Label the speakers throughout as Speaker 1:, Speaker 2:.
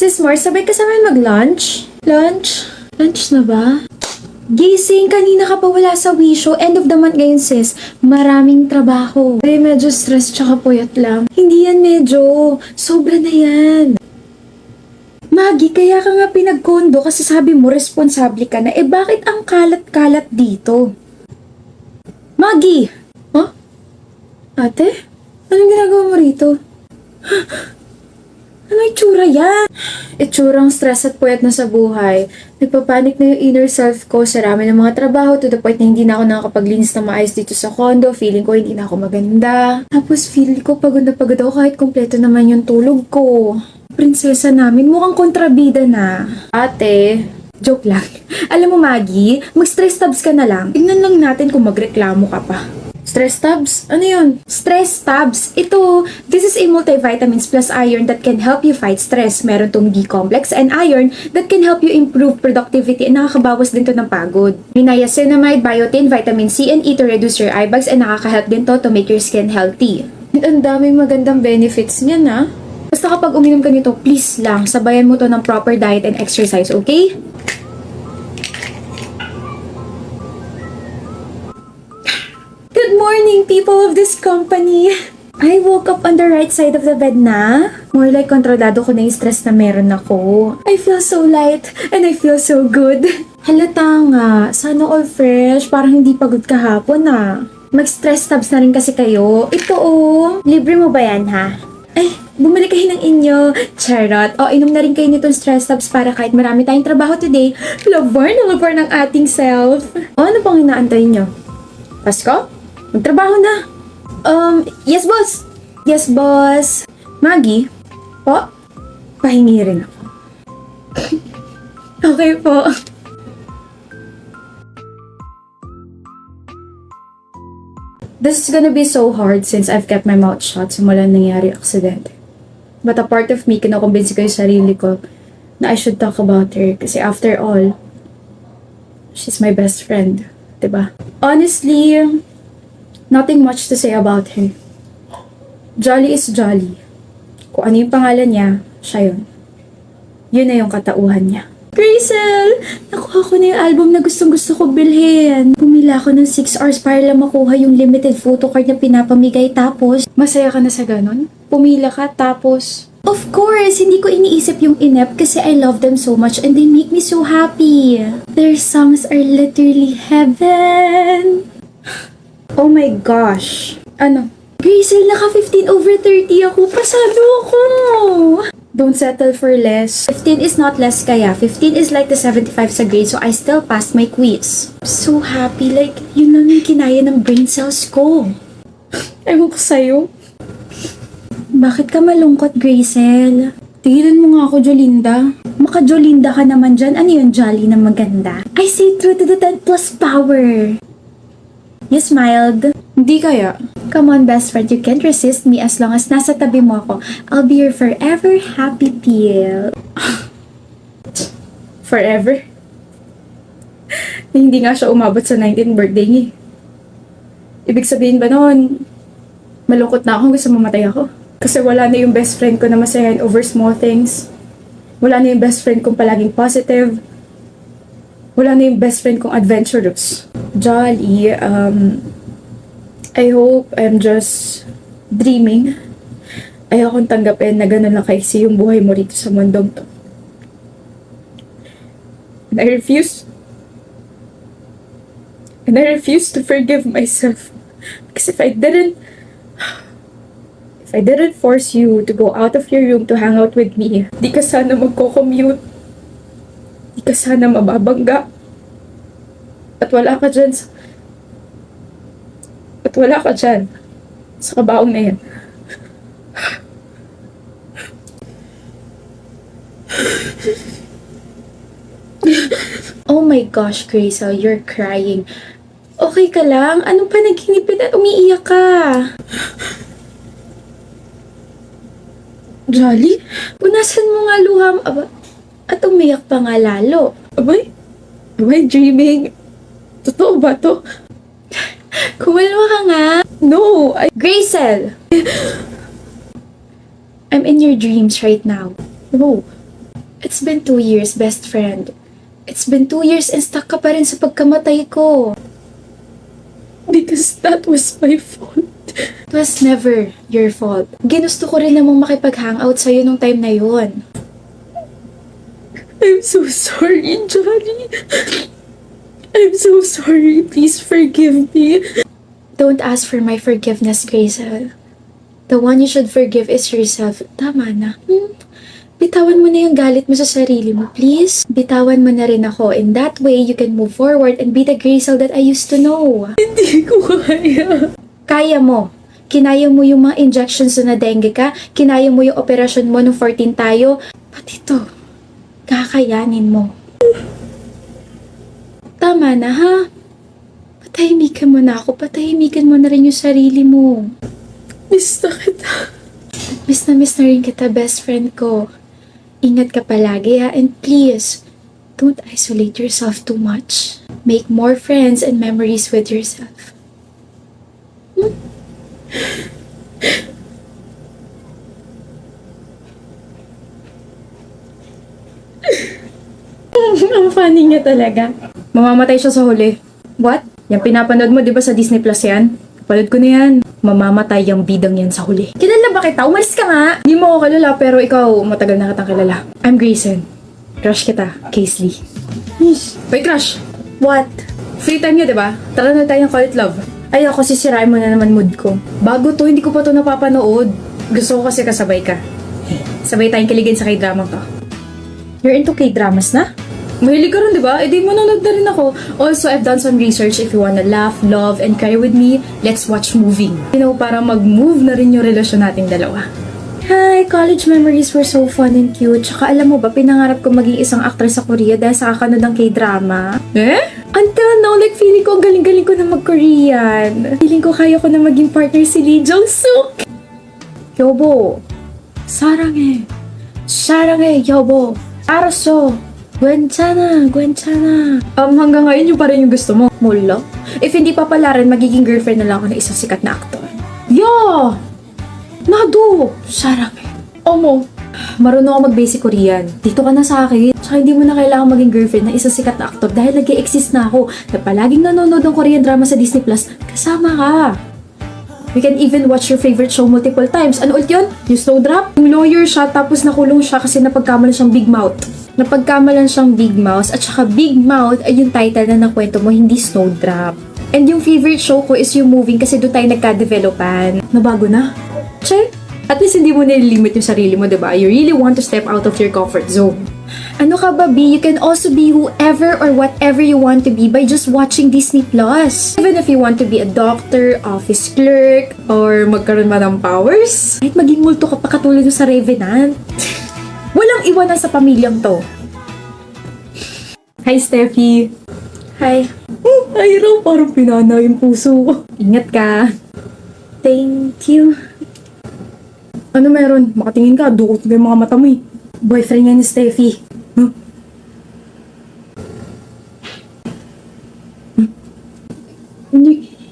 Speaker 1: Sis Mar, sabay ka sa amin mag-lunch? Lunch? Lunch na ba? Gising, kanina ka pa wala sa wisyo. End of the month ngayon, sis. Maraming trabaho. Ay, medyo stress tsaka puyat lang. Hindi yan medyo. Sobra na yan. Maggie, kaya ka nga pinag-condo kasi sabi mo responsable ka na. Eh bakit ang kalat-kalat dito? Maggie! Huh? Ate? Anong ginagawa mo rito? Ano itsura yan? Itsurang stress at puyat na sa buhay. Nagpapanik na yung inner self ko sa rami ng mga trabaho to the point na hindi na ako nakakapaglinis na maayos dito sa condo. Feeling ko hindi na ako maganda. Tapos feeling ko pagod na pagod ako kahit kompleto naman yung tulog ko. Prinsesa namin mukhang kontrabida na. Ate, joke lang. Alam mo Maggie, mag-stress tabs ka na lang. Tingnan lang natin kung magreklamo ka pa. Stress tabs? Ano yun? Stress tabs. Ito, this is a multivitamins plus iron that can help you fight stress. Meron tong B-complex and iron that can help you improve productivity and nakakabawas din to ng pagod. May niacinamide, biotin, vitamin C, and E to reduce your eye bags and nakaka-help din to make your skin healthy. And ang daming magandang benefits niyan ha. Basta kapag uminom ka nito, please lang, sabayan mo to ng proper diet and exercise, okay? Good morning, people of this company! I woke up on the right side of the bed na. More like kontrolado ko na yung stress na meron ako. I feel so light and I feel so good. Halata nga, sana all fresh, parang hindi pagod kahapon Mag-stress tabs na rin kasi kayo. Ito libre mo ba yan ha? Ay, bumalik kayo ng inyo. Charot. O, inom na rin kayo nitong stress tabs para kahit marami tayong trabaho today, lover na lover ng ating self. O, ano pang inaantay nyo? Pasko? Magtrabaho na. Yes, boss. Yes, boss. Maggie? Po? Pahingi rin ako. Okay po. This is gonna be so hard since I've kept my mouth shut simula nangyari aksidente. But a part of me, kinukumbinsi ko yung sarili ko na I should talk about her kasi after all, she's my best friend. Diba? Honestly, nothing much to say about her. Jolly is Jolly. Kung ano yung pangalan niya, siya yun. Yun na yung katauhan niya. Gracel! Nakuha ko na yung album na gustong-gusto ko bilhin. Pumila ako ng 6 hours para lang makuha yung limited photo card na pinapamigay tapos... Masaya ka na sa ganon? Pumila ka tapos... Of course! Hindi ko iniisip yung inep kasi I love them so much and they make me so happy. Their songs are literally heaven. Oh my gosh. Ano? Gracel, naka 15 over 30 ako. Pasado ako! Don't settle for less. 15 is not less kaya. 15 is like the 75 sa grade so I still passed my quiz. I'm so happy. Like, yun lang yung kinaya ng brain cells ko. Ewan ko sa'yo. Bakit ka malungkot, Gracel? Tigilan mo nga ako, Jolinda. Maka-Jolinda ka naman dyan. Ano yun, jolly na maganda? I say true to the 10 plus power. You smiled. Hindi kaya. Come on, best friend. You can't resist me as long as nasa tabi mo ako. I'll be your forever happy pill. Forever? Hindi nga siya umabot sa 19th birthday niya. Ibig sabihin ba noon, malungkot na ako, gusto mamatay ako? Kasi wala na yung best friend ko na masayahin over small things. Wala na yung best friend kong palaging positive. Wala na yung best friend kong adventurous. Jolly, I hope I'm just dreaming. Ayokong tanggapin na gano'n lang kaiksi yung buhay mo rito sa mundong to. And I refuse to forgive myself. Because if I didn't force you to go out of your room to hang out with me, di ka sana magko-commute. Di ka sana mababangga. At wala ka dyan sa kabaong na yan. Oh my gosh, Gracel, you're crying. Okay ka lang? Anong panaginipin at umiiyak ka? Jolly? Punasan mo nga luham. At umiyak pa nga lalo. Abay? Am I dreaming? Totoo ba to? Kumalma ka nga. No, Gracel! I'm in your dreams right now. No. It's been 2 years, best friend. It's been 2 years and stuck ka pa rin sa pagkamatay ko. Because that was my fault. It was never your fault. Ginusto ko rin namang makipag-hangout sa'yo nung time na yun. I'm so sorry, Johnny. I'm so sorry. Please forgive me. Don't ask for my forgiveness, Grazel. The one you should forgive is yourself. Tama na. Bitawan mo na yung galit mo sa sarili mo, please. Bitawan mo na rin ako. In that way, you can move forward and be the Grazel that I used to know. Hindi ko kaya. Kaya mo. Kinaya mo yung mga injections na dengue ka. Kinaya mo yung operasyon mo nung 14 tayo. Pati ito, kakayanin mo. Tama na, ha? Patahimikan mo na ako. Patahimikan mo na rin yung sarili mo. Miss na kita. Miss na rin kita, best friend ko. Ingat ka palagi, ha? And please, don't isolate yourself too much. Make more friends and memories with yourself. Ang funny niya talaga. Mamamatay siya sa huli. What? Yung pinapanood mo, di ba sa Disney Plus yan? Panood ko na yan. Mamamatay yung bidang yan sa huli. Kilala ba kita? Umalis ka nga! Hindi mo ako kilala, pero ikaw, matagal na kitang kilala. I'm Grayson. Crush kita, Casely. Wait, crush! What? Free time niya, di ba? Tara na tayong call it love. Ay, ako sisirain mo na naman mood ko. Bago to, hindi ko pa to napapanood. Gusto ko kasi kasabay ka. Sabay tayong kiligin sa K-drama to. You're into K-dramas na? Mahilig ka rin, di ba? Eh di manonood na rin ako. Also, I've done some research. If you wanna laugh, love, and cry with me, let's watch movie. You know, para mag-move na rin yung relasyon nating dalawa. Hi! College memories were so fun and cute. Tsaka alam mo ba, pinangarap ko maging isang actress sa Korea dahil sa kakanood ng K-drama. Until now, like, feeling ko ang galing-galing ko na mag-Korean. Feeling ko kaya ko na maging partner si Lee Jong-suk. 여보, 사랑해. 사랑해, 여보. 알았어. 괜찮아. Hanggang ngayon yung pa rin yung gusto mo. 몰라. If hindi pa pala rin, magiging girlfriend na lang ako ng isang sikat na aktor. Yeah! 나도 사랑해. Omo, marunong ako mag-basic Korean. Dito ka na sa akin. Tsaka hindi mo na kailangan maging girlfriend ng isang sikat na aktor dahil nag-i-exist na ako na palaging nanonood ng Korean drama sa Disney Plus. Kasama ka. We can even watch your favorite show multiple times. Ano ulit yun? Yung Snowdrop? Yung lawyer siya tapos nakulong siya kasi napagkamalan siyang Big Mouth. Napagkamalan siyang Big Mouth at saka Big Mouth ay yung title na nakwento mo, hindi Snowdrop. And yung favorite show ko is yung Moving kasi doon tayo nagka-developan. Nabago na? Che? At least hindi mo nililimit yung sarili mo, diba? You really want to step out of your comfort zone. Ano ka ba, B? You can also be whoever or whatever you want to be by just watching Disney Plus. Even if you want to be a doctor, office clerk, or magkaroon man ng powers, kahit maging multo ka pa katulad sa Revenant. Walang iwanan sa pamilyang to. Hi, Steffi. Hi. Ay, raw, parang pinana yung puso ko. Ingat ka. Thank you. Ano meron? Makatingin ka, dukot ko yung mga mata mo eh. Boyfriend niya ni Steffi. Huh?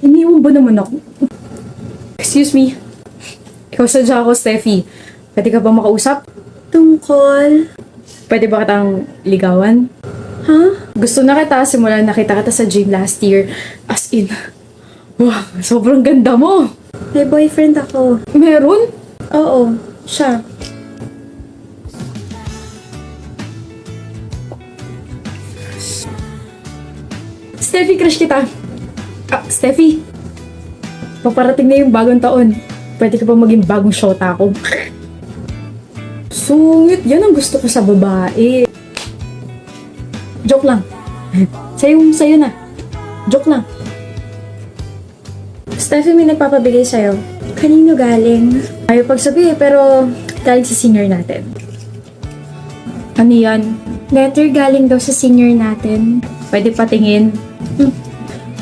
Speaker 1: Iniwan ba naman ako? Excuse me. Ikaw sadya ako, Steffi. Pwede ka ba makausap? Tungkol? Pwede ba kitang ligawan? Ha? Gusto na kita simula nakita kita sa gym last year. As in, wow, sobrang ganda mo. May boyfriend ako. Meron? Oo, siya. Steffi, crush kita. Steffi, paparating na yung bagong taon. Pwede ka pa maging bagong shota ko. Sungit, yan ang gusto ko sa babae. Joke lang. Sa'yo na. Joke lang. Steffi, may nagpapabigay sa'yo. Kanino galing? Ayaw pagsabi pero galing sa senior natin. Ano yan? Letter galing daw sa senior natin. Pwede patingin.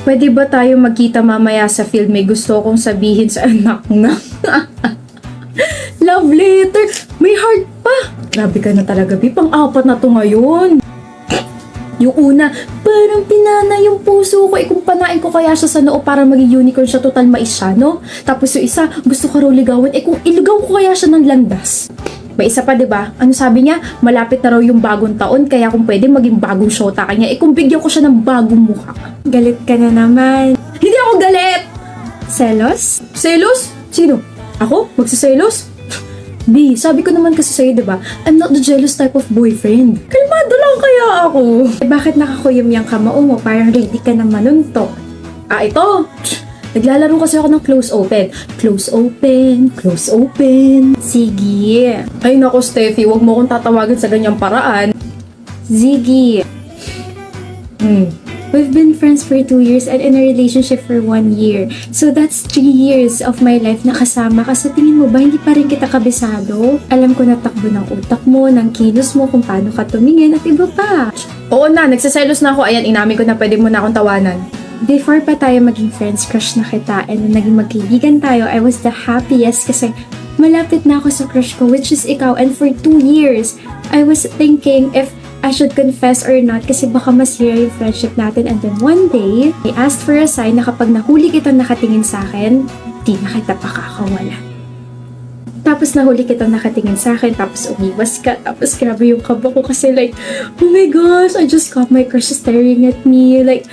Speaker 1: Pwede ba tayo magkita mamaya sa field? May gusto kong sabihin sa anak na. Love letter! May heart pa! Grabe ka na talaga, B. Pang-apat na to ngayon. Yung una, parang pinana yung puso ko. Kung panain ko kaya siya sa noo para maging unicorn siya, total mais siya, no? Tapos yung isa, gusto ko raw ligawan. Kung iligaw ko kaya siya ng landas. May isa pa, 'di ba? Ano sabi niya? Malapit na raw yung bagong taon, kaya kung pwede maging bagong shota kanya, kung bigyan ko siya ng bagong mukha.
Speaker 2: Galit ka na naman.
Speaker 1: Hindi ako galit!
Speaker 2: Selos?
Speaker 1: Selos? Sino? Ako? Magsiselos? B, sabi ko naman kasi sa'yo, 'di ba? I'm not the jealous type of boyfriend. Kalmado lang kaya ako.
Speaker 2: Bakit nakakuyom yung kamao mo? Parang ready ka na manuntok.
Speaker 1: Ito! Naglalaro kasi ako ng close open. Close open, close open.
Speaker 2: Sige.
Speaker 1: Ay nako, Steffi, wag mo akong tatawagin sa ganyang paraan.
Speaker 2: Ziggy. We've been friends for 2 years and in a relationship for 1 year. So that's 3 years of my life na kasama ka. Sa tingin mo ba hindi pa rin kita kabisado? Alam ko na takbo ng utak mo, ng kilos mo, kung paano ka tumingin at iba pa.
Speaker 1: Oo na, nagsiselos na ako. Ayan, inamin ko na pwede mo na akong tawanan.
Speaker 2: Before pa tayo maging friends, crush na kita. And nung naging magkaibigan tayo, I was the happiest kasi malapit na ako sa crush ko, which is ikaw. And for 2 years, I was thinking if I should confess or not kasi baka masira yung friendship natin. And then one day, I asked for a sign na kapag nahuli kitang nakatingin sa akin, di na kita pakakawalan. Tapos nahuli kitang nakatingin sa akin, tapos umiwas ka, tapos grabe yung kaba ko kasi like, oh my gosh, I just caught my crush staring at me, like,